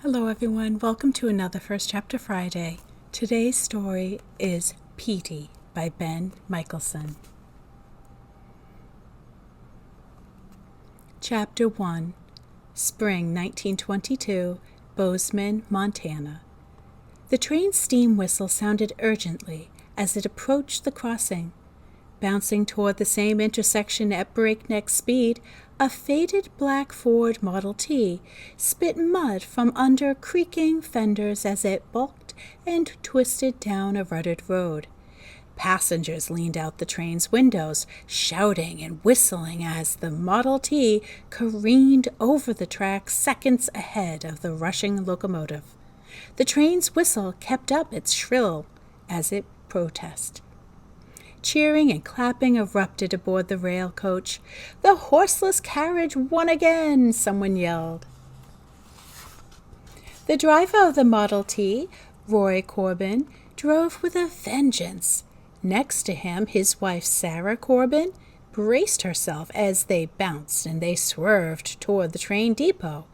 Hello everyone, welcome to another First Chapter Friday. Today's story is Petey by Ben Mikaelsen. Chapter 1, Spring 1922, Bozeman, Montana. The train's steam whistle sounded urgently as it approached the crossing. Bouncing toward the same intersection at breakneck speed, a faded black Ford Model T spit mud from under creaking fenders as it bulked and twisted down a rutted road. Passengers leaned out the train's windows, shouting and whistling as the Model T careened over the track seconds ahead of the rushing locomotive. The train's whistle kept up its shrill as it protested. Cheering and clapping erupted aboard the rail coach. "The horseless carriage won again!" someone yelled. The driver of the Model T, Roy Corbin, drove with a vengeance. Next to him, his wife, Sarah Corbin, braced herself as they bounced and they swerved toward the train depot.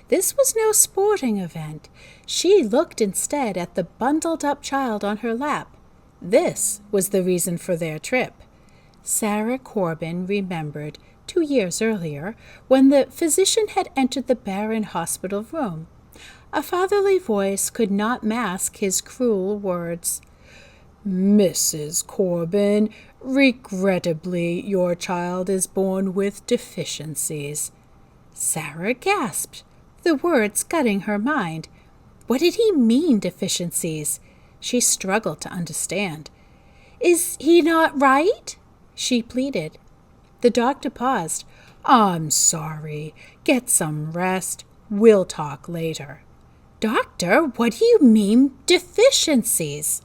This was no sporting event. She looked instead at the bundled-up child on her lap. This was the reason for their trip. Sarah Corbin remembered 2 years earlier when the physician had entered the barren hospital room. A fatherly voice could not mask his cruel words. "Mrs. Corbin, regrettably your child is born with deficiencies." Sarah gasped, the words gutting her mind. What did he mean, deficiencies? She struggled to understand. "Is he not right?" she pleaded. The doctor paused. "I'm sorry. Get some rest. We'll talk later." "Doctor, what do you mean, deficiencies?"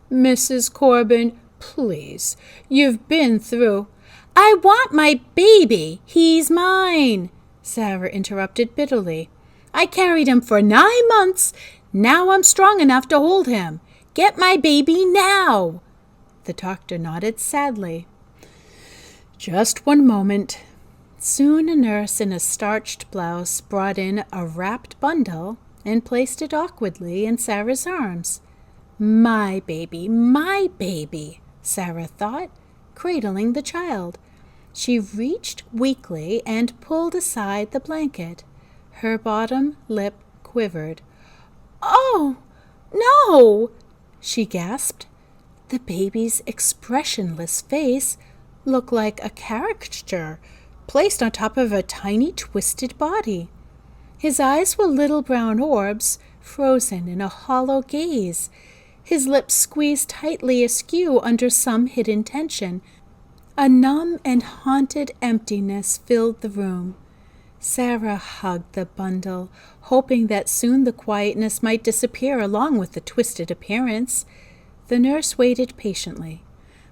"Mrs. Corbin, please. You've been through—" "I want my baby. He's mine," Sarah interrupted bitterly. "I carried him for 9 months. Now I'm strong enough to hold him. Get my baby now!" The doctor nodded sadly. "Just one moment." Soon a nurse in a starched blouse brought in a wrapped bundle and placed it awkwardly in Sarah's arms. My baby, Sarah thought, cradling the child. She reached weakly and pulled aside the blanket. Her bottom lip quivered. "Oh, no!" she gasped. The baby's expressionless face looked like a caricature placed on top of a tiny twisted body. His eyes were little brown orbs, frozen in a hollow gaze. His lips squeezed tightly askew under some hidden tension. A numb and haunted emptiness filled the room. Sarah hugged the bundle, hoping that soon the quietness might disappear along with the twisted appearance. The nurse waited patiently.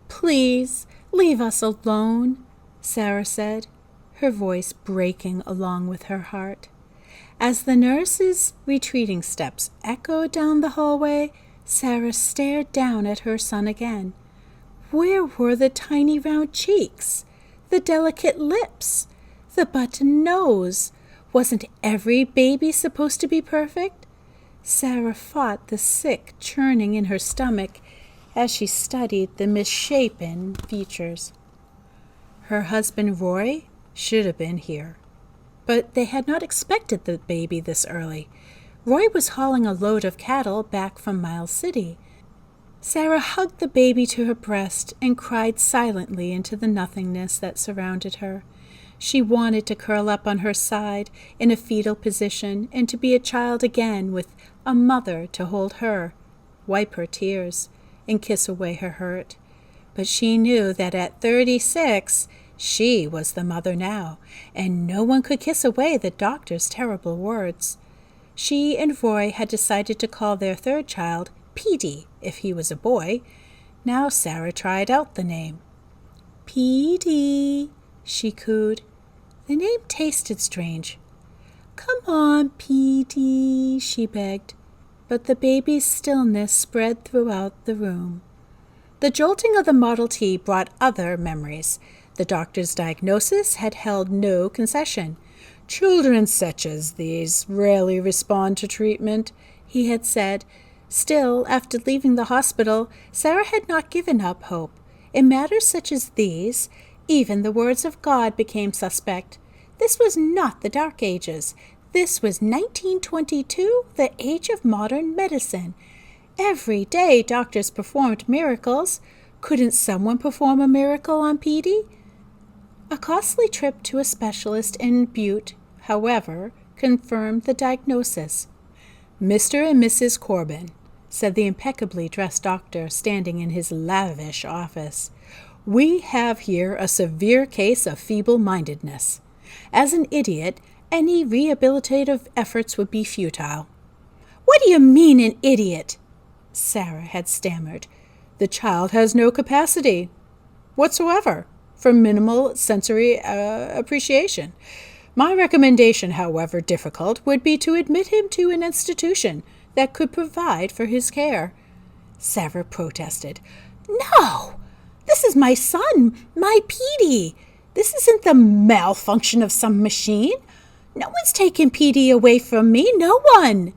"Please, leave us alone," Sarah said, her voice breaking along with her heart. As the nurse's retreating steps echoed down the hallway, Sarah stared down at her son again. Where were the tiny round cheeks, the delicate lips, the button nose? Wasn't every baby supposed to be perfect? Sarah fought the sick churning in her stomach as she studied the misshapen features. Her husband Roy should have been here, but they had not expected the baby this early. Roy was hauling a load of cattle back from Miles City. Sarah hugged the baby to her breast and cried silently into the nothingness that surrounded her. She wanted to curl up on her side in a fetal position and to be a child again with a mother to hold her, wipe her tears, and kiss away her hurt. But she knew that at 36, she was the mother now, and no one could kiss away the doctor's terrible words. She and Roy had decided to call their third child Petey if he was a boy. Now Sarah tried out the name. "Petey," she cooed. The name tasted strange. "Come on, Petey," she begged, but the baby's stillness spread throughout the room. The jolting of the Model T brought other memories. The doctor's diagnosis had held no concession. "Children such as these rarely respond to treatment," he had said. Still, after leaving the hospital, Sarah had not given up hope. In matters such as these, even the words of God became suspect. This was not the Dark Ages. This was 1922, the age of modern medicine. Every day doctors performed miracles. Couldn't someone perform a miracle on Petey? A costly trip to a specialist in Butte, however, confirmed the diagnosis. "Mr. and Mrs. Corbin," said the impeccably dressed doctor standing in his lavish office, "we have here a severe case of feeble-mindedness. As an idiot, any rehabilitative efforts would be futile." "What do you mean, an idiot?" Sarah had stammered. "The child has no capacity whatsoever for minimal sensory appreciation. My recommendation, however difficult, would be to admit him to an institution that could provide for his care." Sarah protested. "No! This is my son, my Petey. This isn't the malfunction of some machine. No one's taken Petey away from me, no one."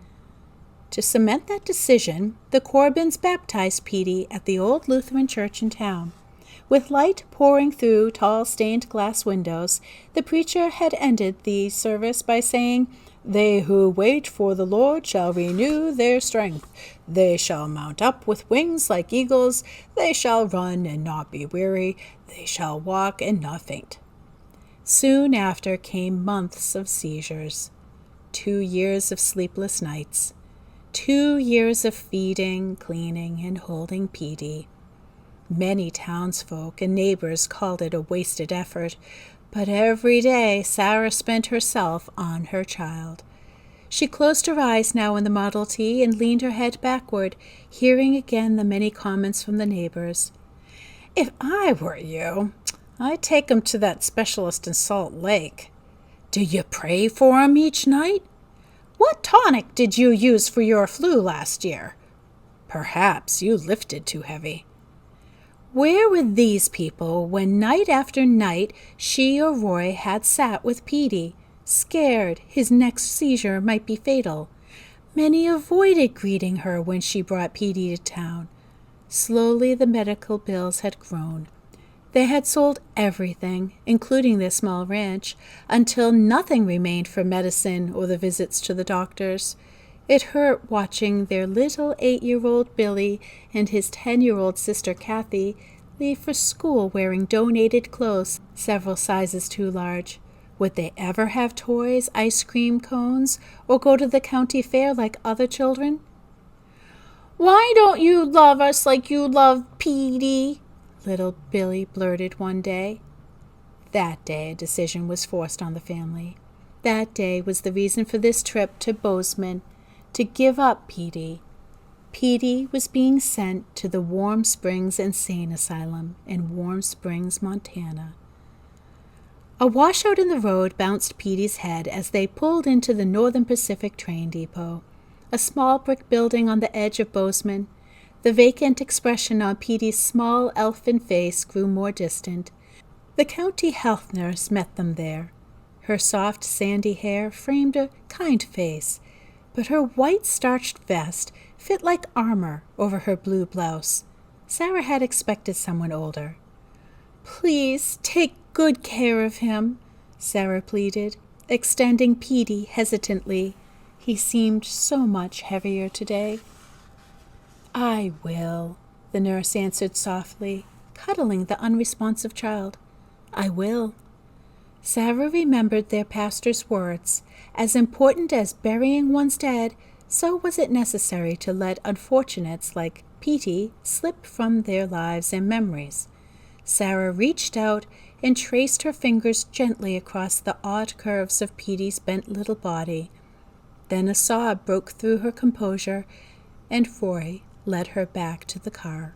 To cement that decision, the Corbins baptized Petey at the old Lutheran church in town. With light pouring through tall stained glass windows, the preacher had ended the service by saying, "They who wait for the Lord shall renew their strength. They shall mount up with wings like eagles. They shall run and not be weary. They shall walk and not faint." Soon after came months of seizures, 2 years of sleepless nights, 2 years of feeding, cleaning, and holding Petey. Many townsfolk and neighbors called it a wasted effort, but every day Sarah spent herself on her child. She closed her eyes now in the Model T and leaned her head backward, hearing again the many comments from the neighbors. "If I were you, I'd take 'em to that specialist in Salt Lake." "Do you pray for 'em each night?" "What tonic did you use for your flu last year?" "Perhaps you lifted too heavy." Where were these people when night after night she or Roy had sat with Petey, scared his next seizure might be fatal? Many avoided greeting her when she brought Petey to town. Slowly the medical bills had grown. They had sold everything, including their small ranch, until nothing remained for medicine or the visits to the doctors. It hurt watching their little 8-year-old Billy and his 10-year-old sister Kathy leave for school wearing donated clothes several sizes too large. Would they ever have toys, ice cream cones, or go to the county fair like other children? "Why don't you love us like you love Petey?" little Billy blurted one day. That day a decision was forced on the family. That day was the reason for this trip to Bozeman, to give up Petey. Petey was being sent to the Warm Springs Insane Asylum in Warm Springs, Montana. A washout in the road bounced Petey's head as they pulled into the Northern Pacific train depot, a small brick building on the edge of Bozeman. The vacant expression on Petey's small elfin face grew more distant. The county health nurse met them there. Her soft, sandy hair framed a kind face, but her white starched vest fit like armor over her blue blouse. Sarah had expected someone older. "Please take good care of him," Sarah pleaded, extending Petey hesitantly. He seemed so much heavier today. "I will," the nurse answered softly, cuddling the unresponsive child. "I will." Sarah remembered their pastor's words. As important as burying one's dead, so was it necessary to let unfortunates like Petey slip from their lives and memories. Sarah reached out and traced her fingers gently across the odd curves of Petey's bent little body. Then a sob broke through her composure, and Roy led her back to the car.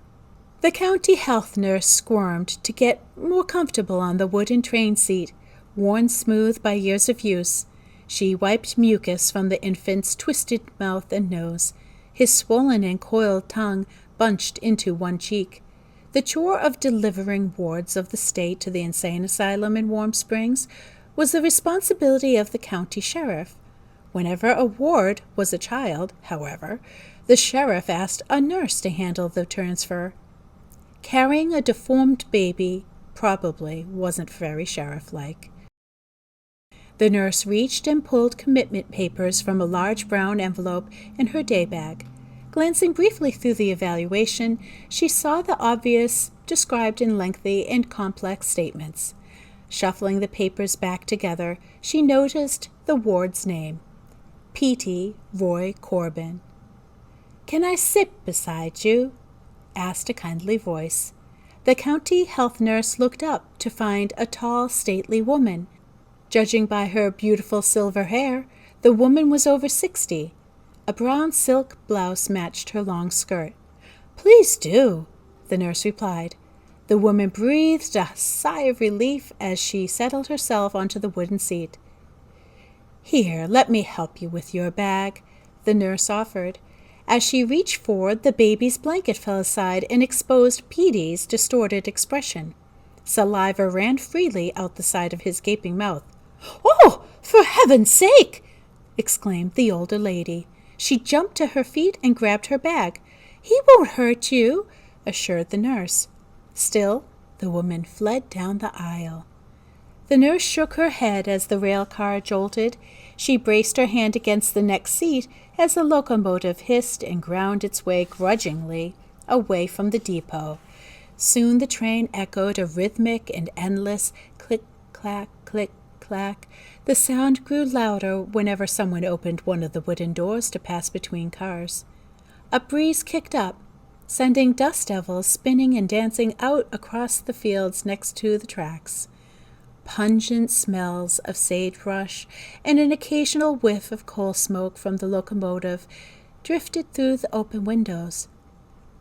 The county health nurse squirmed to get more comfortable on the wooden train seat, worn smooth by years of use. She wiped mucus from the infant's twisted mouth and nose. His swollen and coiled tongue bunched into one cheek. The chore of delivering wards of the state to the insane asylum in Warm Springs was the responsibility of the county sheriff. Whenever a ward was a child, however, the sheriff asked a nurse to handle the transfer. Carrying a deformed baby probably wasn't very sheriff-like. The nurse reached and pulled commitment papers from a large brown envelope in her day bag. Glancing briefly through the evaluation, she saw the obvious described in lengthy and complex statements. Shuffling the papers back together, she noticed the ward's name, Petey Roy Corbin. "Can I sit beside you?" asked a kindly voice. The county health nurse looked up to find a tall, stately woman. Judging by her beautiful silver hair, the woman was over 60. A brown silk blouse matched her long skirt. "Please do," the nurse replied. The woman breathed a sigh of relief as she settled herself onto the wooden seat. "Here, let me help you with your bag," the nurse offered. As she reached forward, the baby's blanket fell aside and exposed Petey's distorted expression. Saliva ran freely out the side of his gaping mouth. "Oh, for heaven's sake!" exclaimed the older lady. She jumped to her feet and grabbed her bag. "He won't hurt you," assured the nurse. Still, the woman fled down the aisle. The nurse shook her head as the rail car jolted. She braced her hand against the next seat as the locomotive hissed and ground its way grudgingly away from the depot. Soon the train echoed a rhythmic and endless click-clack, click-clack. The sound grew louder whenever someone opened one of the wooden doors to pass between cars. A breeze kicked up, sending dust devils spinning and dancing out across the fields next to the tracks. Pungent smells of sagebrush and an occasional whiff of coal smoke from the locomotive drifted through the open windows.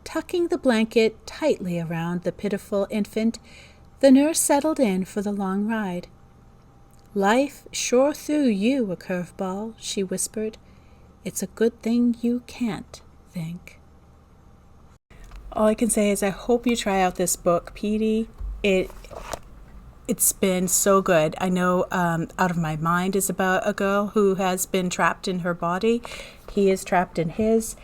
Tucking the blanket tightly around the pitiful infant, the nurse settled in for the long ride. "Life sure threw you a curveball," she whispered. "It's a good thing you can't think." All I can say is I hope you try out this book, Petey. It's been so good. I know Out of My Mind is about a girl who has been trapped in her body. He is trapped in his.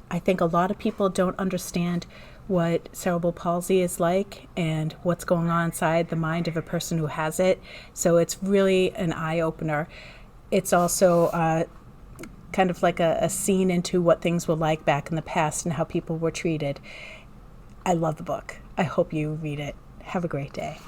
I think a lot of people don't understand what cerebral palsy is like and what's going on inside the mind of a person who has it. So it's really an eye-opener. It's also kind of like a scene into what things were like back in the past and how people were treated. I love the book. I hope you read it. Have a great day.